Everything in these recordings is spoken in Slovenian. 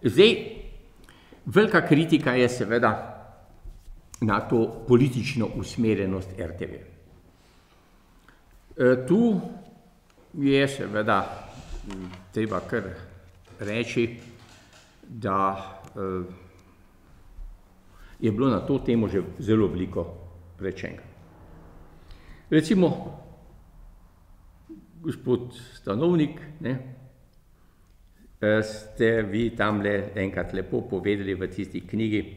Zdaj, velika kritika je seveda na to politično usmerjenost RTV. Tu je seveda treba kar reči, da je bilo na to temo že zelo veliko rečenega. Recimo, gospod Stanovnik, ste vi tamle enkrat lepo povedali v tisti knjigi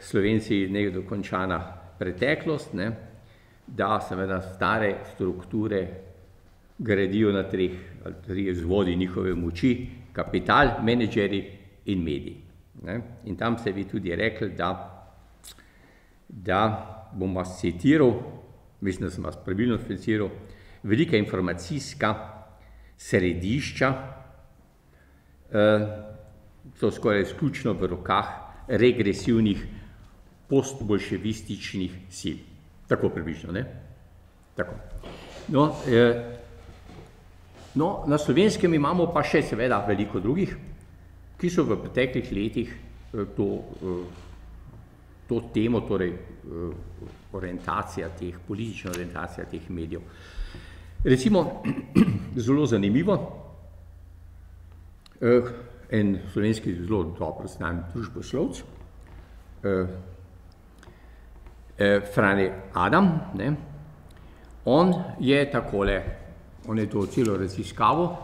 Slovenci nedokončana preteklost, da seveda stare strukture gradijo na treh vzvodi njihove moči: kapital, menedžeri in mediji. In tam ste vi tudi rekli, da bom vas citiral, mislim, da sem vas pravilno citiral, velika informacijska središča so skoraj izključno v rokah regresivnih postbolševističnih sil. Tako približno, ne? Tako. No, na Slovenskem imamo pa še seveda veliko drugih, ki so v preteklih letih to temo, torej politična orientacija teh medijev. Recimo, zelo zanimivo, en slovenski zelo dobro znan družboslovec, Frane Adam, on je to celo raziskavo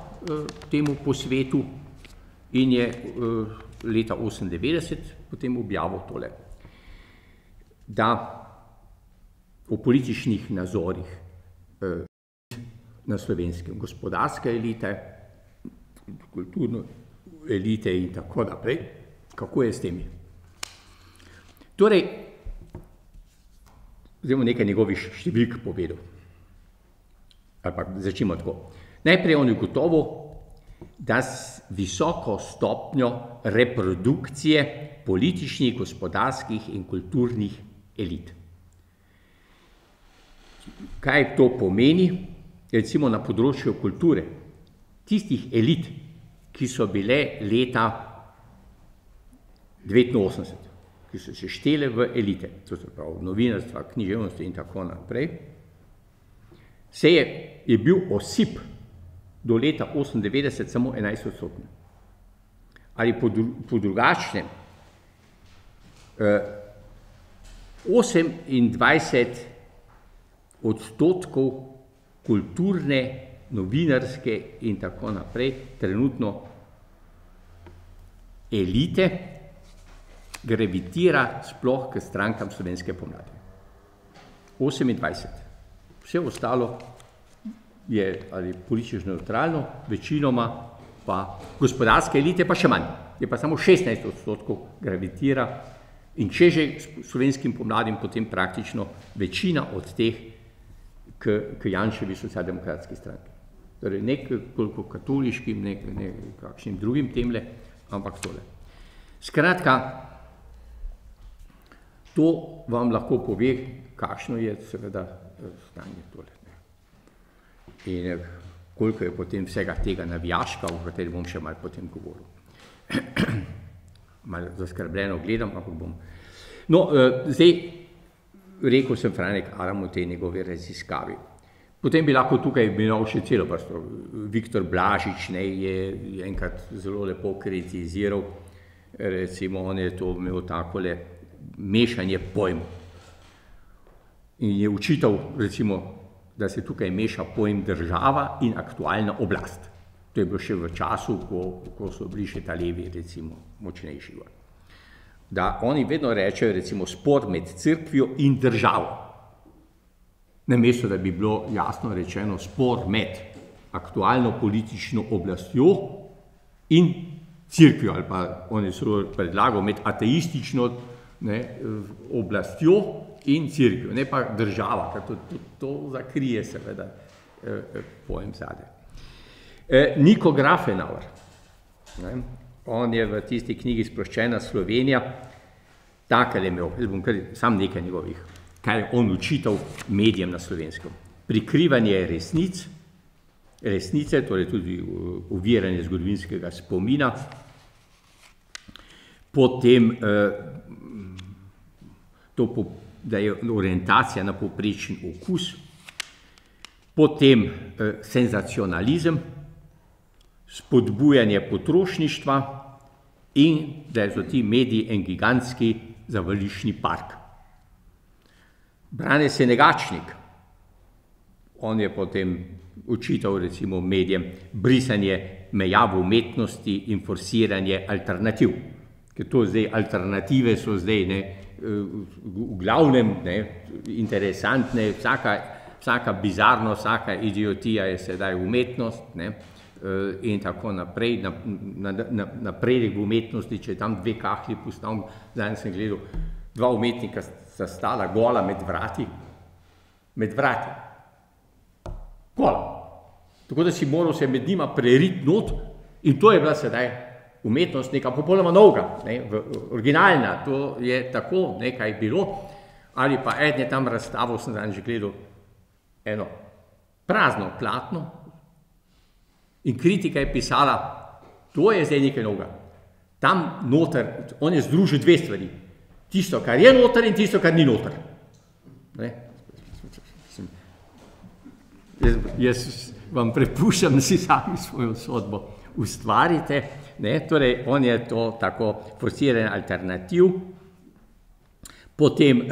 temu posvetu in je leta 1998 potem objavil tole, da o političnih nazorih na Slovenskem, gospodarske elite, kulturne elite in tako naprej, kako je s temi. Torej, zdaj bom nekaj njegovih številk povedal. Ali pa začnimo tako. Najprej on je ugotovil, da s visoko stopnjo reprodukcije političnih, gospodarskih in kulturnih elit. Kaj to pomeni? Recimo na področju kulture, tistih elit, ki so bile leta 1989, ki so se štele v elite, to se pravi novinarstva, književnosti in tako naprej, je bil osip do leta 1998 samo 11%. Ali po drugačnem, 28% kulturne, novinarske in tako naprej trenutno elite gravitira sploh k strankam Slovenske pomladi. 28%. Vse ostalo je ali politično neutralno, večinoma pa gospodarske elite pa še manj. Je pa samo 16% gravitira in če že slovenskim pomladim, potem praktično večina od teh k Janševi socialdemokratski stranki. Torej ne koliko katoliškim, ne kakšnim drugim temle, ampak tole. Skratka, to vam lahko pove, kakšno je seveda stanje tole. In koliko je potem vsega tega navijaška, o kateri bom še malo potem govoril. Malo zaskrbljeno gledam, ampak bom. No, zdaj rekel sem Franek Adam v tej njegovi raziskavi. Potem bi lahko tukaj imel še celo vrsto. Viktor Blažič je enkrat zelo lepo kritiziral, recimo on je to imel takole mešanje pojmov. In je učital, recimo, da se tukaj meša pojem država in aktualna oblast. To je bilo še v času, ko so bili še ta levi, recimo, močnejši. Da oni vedno rečejo, recimo, spor med cerkvijo in državo. Namesto, da bi bilo jasno rečeno spor med aktualno politično oblastjo in cerkvijo, ali pa on je celo predlagal med ateistično oblastjo in cerkvijo, ne pa država, ker to zakrije seveda pojem zadaj. Niko Grafenauer, on je v tisti knjigi Sproščena Slovenija takele imel, jaz bom kar sam nekaj njegovih, kaj je on učital medijem na Slovenskem. Prikrivanje resnice, torej tudi uviranje zgodovinskega spomina potem da je orientacija na povprečen okus, potem senzacionalizem, spodbujanje potrošništva in da so ti mediji en gigantski zavališčni park. Brane Senegačnik, on je potem očital recimo medijem brisanje meja v umetnosti in forsiranje alternativ. Ker to zdaj alternative so zdaj v glavnem interesantne, vsaka bizarnost, vsaka idiotija je sedaj umetnost in tako naprej. Napredek v umetnosti, če tam dve kahli postavim, zdaj sem gledal, dva umetnika sta stala gola med vrati, gola. Tako da si moral se med njima preriti not in to je bila sedaj umetnost neka popolnoma novega, originalna, to je tako nekaj bilo, ali pa eden je tam razstavil, sem danes že gledal, eno prazno platno in kritika je pisala, to je zdaj nekaj novega. Tam noter, on je združil dve stvari, tisto, kar je noter in tisto, kar ni noter. Jaz vam prepuščam, da si sami svojo sodbo ustvarite. Torej, on je to tako forsiranje alternativ. Potem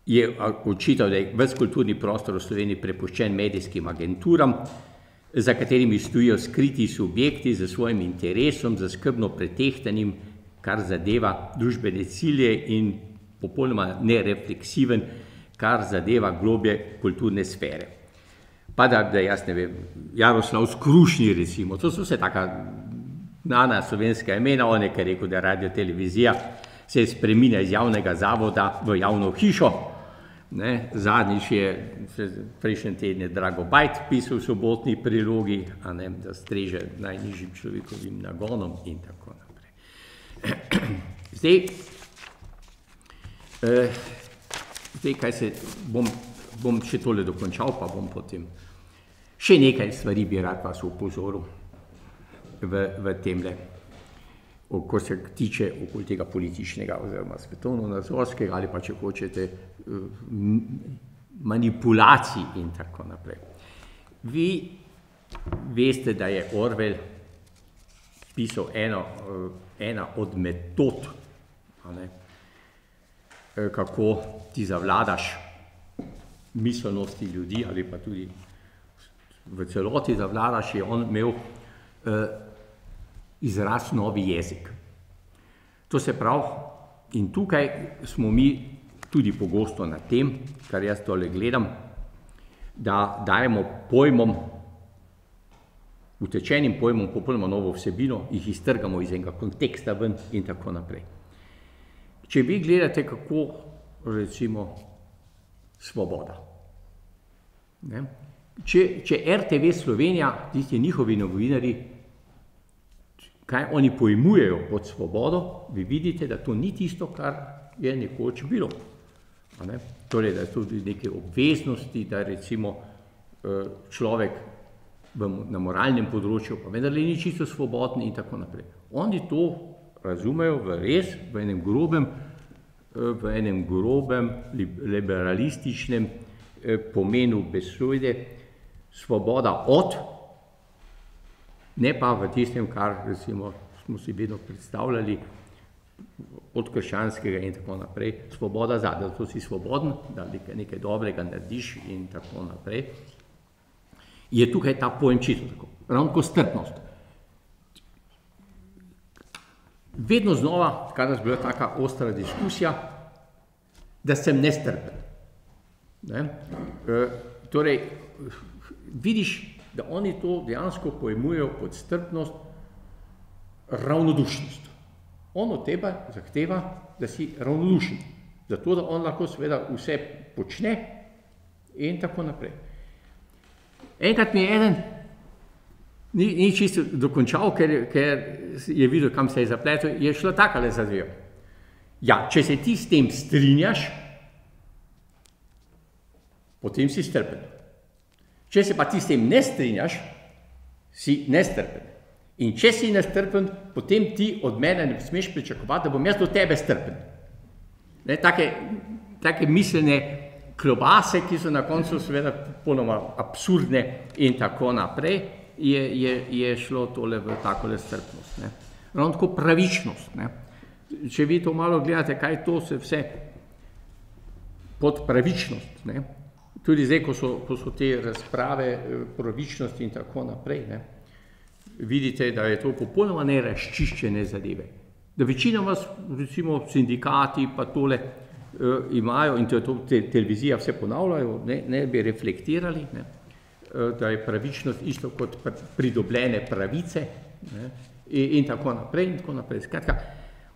je očital, da je ves kulturni prostor v Sloveniji prepuščen medijskim agenturam, za katerimi stojijo skriti subjekti za svojim interesom, za skrbno pretehtanim, kar zadeva družbene cilje in popolnoma nerefleksiven, kar zadeva globje kulturne sfere. Pa da jaz ne vem, Jaroslav Skrušnji recimo, to so vse taka znana slovenska imena, on je kar rekel, da radiotelevizija se spreminja iz javnega zavoda v javno hišo. Zadnjič je prejšnji teden je Drago Bajt pisal v Sobotni prilogi, da streže najnižjim človekovim nagonom in tako naprej. Zdaj kaj se, bom še tole dokončal, pa bom potem še nekaj stvari bi rad vas upozoril v temle, ko se tiče okoli tega političnega oziroma svetovno-nazorskega ali pa če hočete manipulacij in tako naprej. Vi veste, da je Orwell pisal ena od metod, kako ti zavladaš miselnosti ljudi ali pa tudi v celoti zavladaš, je on imel izraz novi jezik. To se pravi, in tukaj smo mi tudi pogosto na tem, kar jaz tole gledam, da dajemo pojmom, utečenim pojmom popolnoma novo vsebino, jih iztrgamo iz enega konteksta ven in tako naprej. Če vi gledate, kako recimo Svoboda. Če RTV Slovenija, tisti njihovi novinarji, kaj oni pojmujejo pod svobodo, vi vidite, da to ni tisto, kar je nekoč bilo. Torej, da so tudi neke obveznosti, da recimo človek na moralnem področju pa vendar ni čisto svoboden in tako naprej. Oni to razumejo v enem grobem liberalističnem pomenu besede, svoboda od, ne pa v tistem, kar recimo smo si vedno predstavljali, od krščanskega in tako naprej, svoboda za, da to si svoboden, da nekaj dobrega narediš in tako naprej. Je tukaj ta pojem čisto tako, ravno kot strpnost. Vedno znova, kadar je bila taka ostra diskusija, da sem nestrpen. Torej, vidiš, da oni to dejansko pojmujejo kot strpnost, ravnodušnost. On od tebe zahteva, da si ravnodušen, zato da on lahko seveda vse počne in tako naprej. Enkrat mi je eden, ni čisto dokončal, ker je videl, kam se je zapletel, je šlo takale zadevo. Ja, če se ti s tem strinjaš, potem si strpen. Če se pa ti s tem ne strinjaš, si nestrpen. In če si nestrpen, potem ti od mene ne smeš pričakovati, da bom jaz do tebe strpen. Ne, take miselne klobase, ki so na koncu seveda popolnoma absurdne in tako naprej, je šlo tole v takole strpnost. Ne. Ravno tako pravičnost. Ne. Če vi to malo gledate, kaj to se vse pod pravičnost, ne. Tudi zdaj, ko so te razprave pravičnosti in tako naprej, ne, vidite, da je to popolnoma nerazčiščene zadeve. Da večina vas, recimo sindikati pa tole imajo, in to televizija vse ponavljajo, ne bi reflektirali, ne, da je pravičnost isto kot pridobljene pravice, ne, in tako naprej, in tako naprej. Skratka,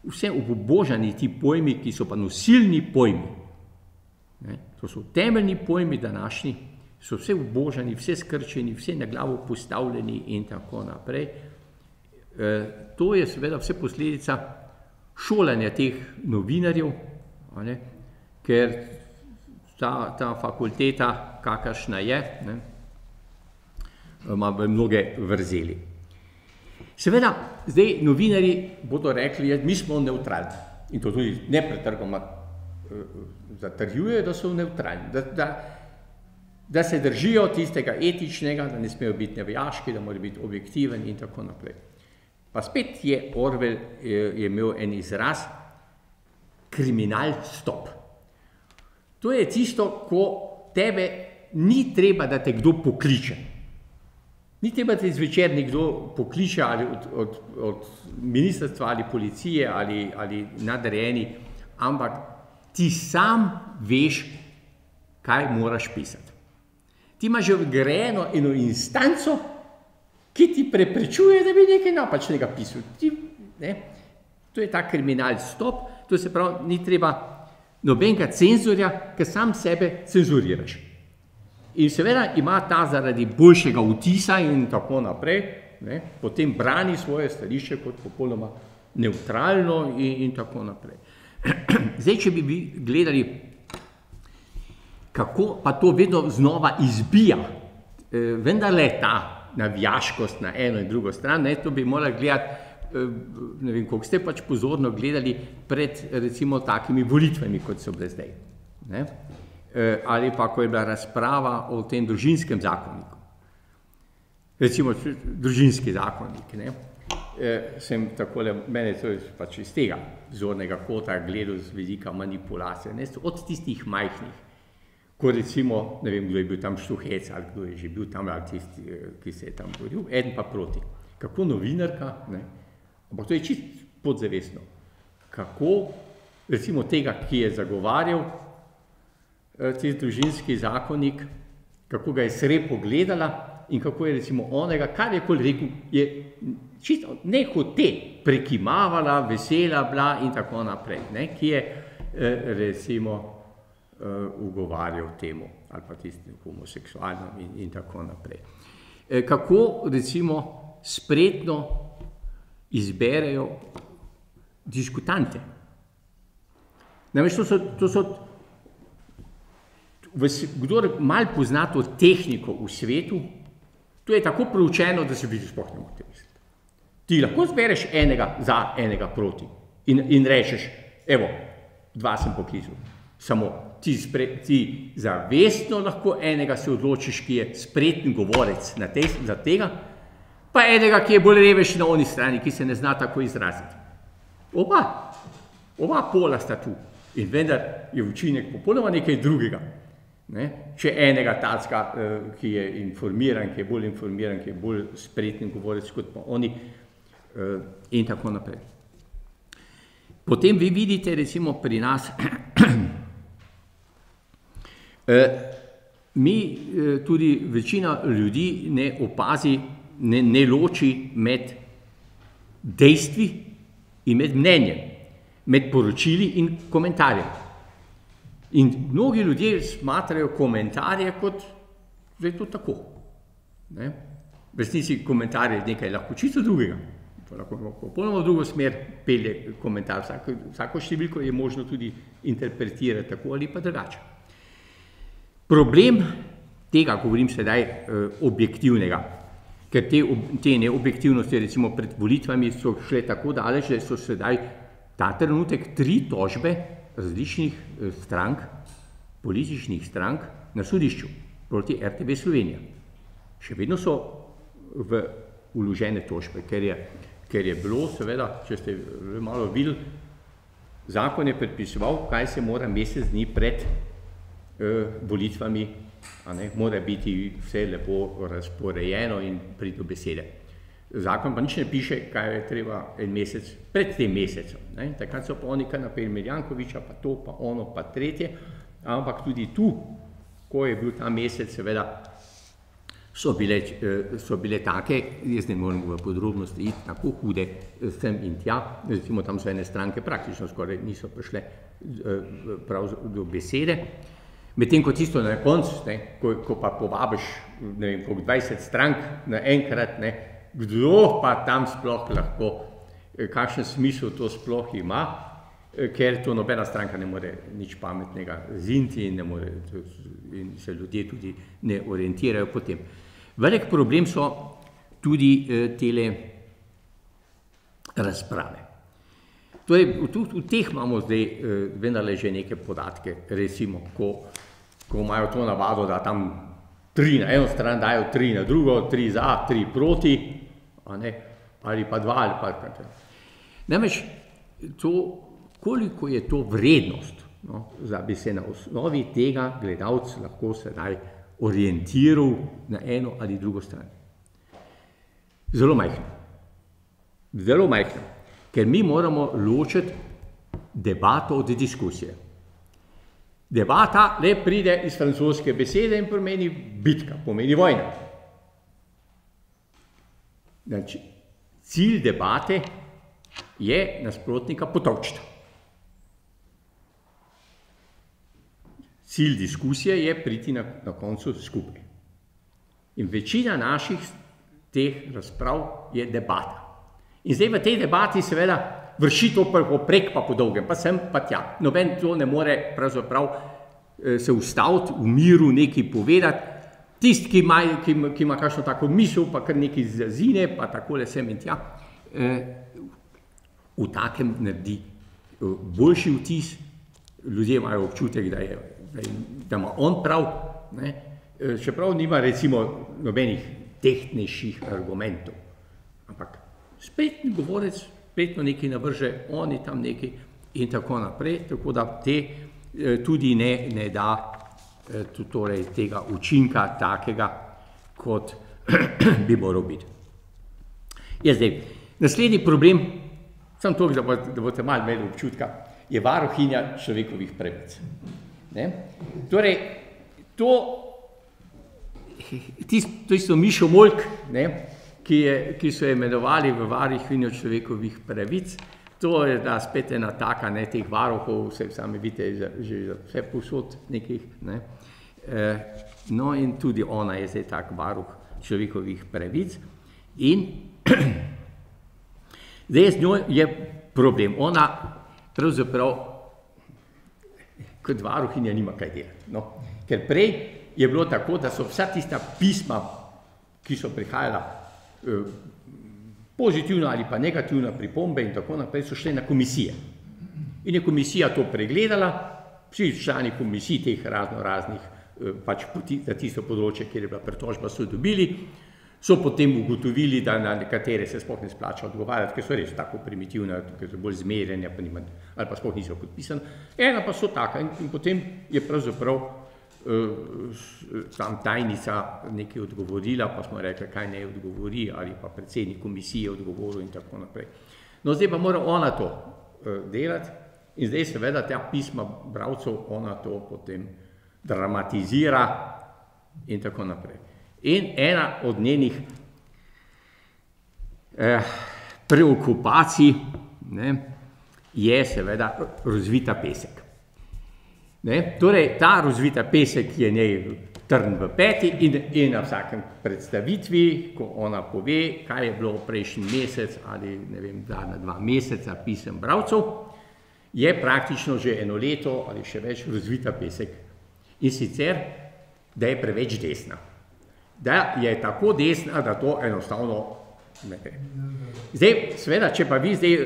vse obubožani ti pojmi, ki so pa nosilni pojmi, ne, to so temeljni pojmi današnji, so vse obubožani, vse skrčeni, vse na glavo postavljeni in tako naprej. To je seveda vse posledica šolanja teh novinarjev, ne, ker ta fakulteta, kakršna je, ne, ima mnoge vrzeli. Seveda, zdaj novinarji bodo rekli, mi smo nevtralni in to tudi nepretrgoma zatrjujejo, da so nevtralni, da se držijo tistega etičnega, da ne smejo biti navijaški, da mora biti objektiven in tako naprej. Pa spet je Orwell je imel en izraz, kriminal stop. To je tisto, ko tebe ni treba, da te kdo pokliče. Ni treba, da te zvečer nekdo pokliče ali od ministrstva ali policije ali nadrejeni, ampak ti sam veš, kaj moraš pisati. Ti imaš že vgrajeno eno instanco, ki ti preprečuje, da bi nekaj napačnega pisal. To je ta kriminal stop, to se pravi, ni treba nobenega cenzorja, ker sam sebe cenzuriraš. In seveda ima ta zaradi boljšega vtisa in tako naprej, ne, potem brani svoje stališče kot popolnoma nevtralno in tako naprej. Zdaj, če bi gledali, kako pa to vedno znova izbija, vendarle ta navijaškost na eno in drugo stran, ne, to bi morali gledati, ne vem, koliko ste pač pozorno gledali pred recimo takimi volitvami, kot so bile zdaj. Ne? Ali pa, ko je bila razprava o tem družinskem zakoniku. Recimo, družinski zakonik, ne? Sem takole, mene to je pač iz tega zornega kota gledal z vidika manipulacije, ne? Od tistih majhnih, ko recimo, ne vem, kdo je bil tam Štuhec, ali kdo je že bil tam, ali tisti, ki se je tam boril, eden pa proti. Kako novinarka, ne? Ampak to je čist podzavestno. Kako, recimo tega, ki je zagovarjal tisti družinski zakonik, kako ga je srepo gledala in kako je recimo onega, kar je kol rekel, je čisto nehote prekimavala, vesela bila in tako naprej, ne, ki je recimo ugovarjal temu, ali pa tistim homoseksualnom in tako naprej. Kako recimo spretno izberejo diskutante. Namreč to so kdor malo pozna to tehniko v svetu, to je tako proučeno, da se vidi sploh ne morete misliti. Ti lahko zbereš enega za, enega proti in rečeš, evo, dva sem poklical. Samo ti zavestno lahko enega se odločiš, ki je spreten govorec za tega, pa enega, ki je bolj revež na oni strani, ki se ne zna tako izraziti. Oba pola sta tu in vendar je učinek popolnoma nekaj drugega. Ne? Če enega tacka, ki je informiran, ki je bolj spreten govorec kot pa oni in tako naprej. Potem vi vidite recimo pri nas, mi tudi večina ljudi ne opazi, ne loči med dejstvi in med mnenjem, med poročili in komentarjem. In mnogi ljudje smatrajo komentarje kot, da je to tako. Ne? V resnici komentar je nekaj lahko čisto drugega. To lahko popolnoma v drugo smer pelje komentar. Vsako številko je možno tudi interpretirati tako ali pa drugače. Problem tega, govorim sedaj objektivnega, Ker te neobjektivnosti, recimo pred volitvami, so šle tako daleč, da so sedaj ta trenutek 3 tožbe različnih strank, političnih strank na sodišču proti RTV Slovenija. Še vedno so vložene tožbe, ker je bilo, seveda, če ste malo videli, zakon je predpisoval, kaj se mora mesec dni pred volitvami, mora biti vse lepo razporejeno in priti do besede. Zakon pa nič ne piše, kaj je treba en mesec pred tem mesecem. Takrat so pa oni kar naprej Jankoviča, pa to, pa ono, pa tretje, ampak tudi tu, ko je bil ta mesec, seveda, so bile take, jaz ne morem v podrobnosti iti, tako hude sem in tja, recimo tam so ene stranke praktično skoraj niso prišle prav do besede, medtem ko tisto na koncu, ko pa povabiš, ne vem, koliko 20 strank naenkrat, kdo pa tam sploh lahko, kakšen smisel to sploh ima, ker to nobena stranka ne more nič pametnega zinti in se ljudje tudi ne orientirajo potem. Velik problem so tudi tele razprave. Torej, v teh imamo zdaj vendarle že neke podatke, recimo, ko imajo to navado, da tam 3 na eno stran dajo 3 na drugo, 3 za, 3 proti, ali pa 2 ali pa kaj. Namreč, koliko je to vrednost, da bi se na osnovi tega gledalec lahko sedaj orientiral na eno ali drugo stran. Zelo majhno. Zelo majhno. Ker mi moramo ločiti debato od diskusije. Debata le pride iz francoske besede in pomeni bitka, pomeni vojna. Znači, cilj debate je nasprotnika potolčiti. Cilj diskusije je priti na koncu skupaj. In večina naših teh razprav je debata. In zdaj v tej debati seveda vrši to prek pa po dolgem, pa sem pa tja. Noben to ne more pravzaprav se ustaviti, v miru nekaj povedati. Tisti, ki ima kakšno tako misel, pa kar nekaj zazine, pa takole sem in tja, v takem naredi boljši vtis, ljudje imajo občutek, da ima on prav, čeprav nima recimo nobenih tehtnejših argumentov. Ampak spretni govorec, spretno nekaj navrže, oni tam nekaj in tako naprej, tako da te tudi ne da torej tega učinka takega, kot bi moral biti. Zdaj, naslednji problem, samo to, da boste malo imeli občutka, je varuhinja človekovih pravic. Torej, tisto Mišo Molk, ki so imenovali v varuhinjo človekovih pravic, to je da spet ena taka, teh varuhov, sami vidite, že vse povsod nekih, no in tudi ona je zdaj tak varuh človekovih pravic in zdaj z njo je problem. Ona pravzaprav kot varuhinja nima kaj delati. Ker prej je bilo tako, da so vsa tista pisma, ki so prihajala pozitivna ali pa negativna pripombe in tako naprej, so šle na komisije. In je komisija to pregledala, vsi člani komisij teh raznih pač za tisto področje, kjer je bila pritožba, so dobili, so potem ugotovili, da na nekatere se sploh ne splača odgovarjati, ker so res tako primitivne, ker so bolj zmerjene, ali pa sploh niso podpisane. Ena pa so taka in potem je pravzaprav tam tajnica nekaj odgovorila, pa smo rekli, kaj naj odgovori, ali pa predsednik komisije odgovoril in tako naprej. No, zdaj pa mora ona to delati in zdaj seveda ta pisma bralcev, ona to potem dramatizira in tako naprej. In ena od njenih preokupacij je seveda rozvita pesek. Torej, ta rozvita pesek je njej trn v peti in na vsakem predstavitvi, ko ona pove, kaj je bilo prejšnji mesec ali ne vem, na 2 meseca pisem bralcev, je praktično že 1 leto ali še več rozvita pesek. In sicer, da je preveč desna. da je tako desna, da to enostavno ne gre. Zdaj, seveda, če pa vi zdaj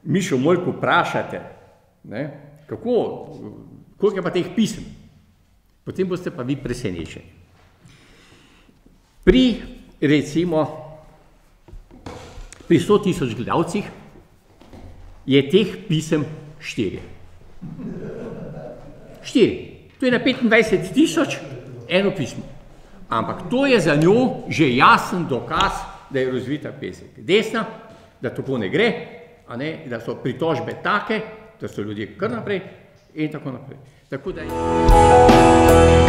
Mišo Molko vprašate, koliko je pa teh pisem, potem boste pa vi presenečeni. Recimo, pri 100.000 gledalcih je teh pisem 4. 4. To je na 25.000 eno pismo. Ampak to je za njo že jasen dokaz, da je razvita pesek. Desna, da tako ne gre, da so pritožbe take, da so ljudje kar naprej in tako naprej. Tako da je...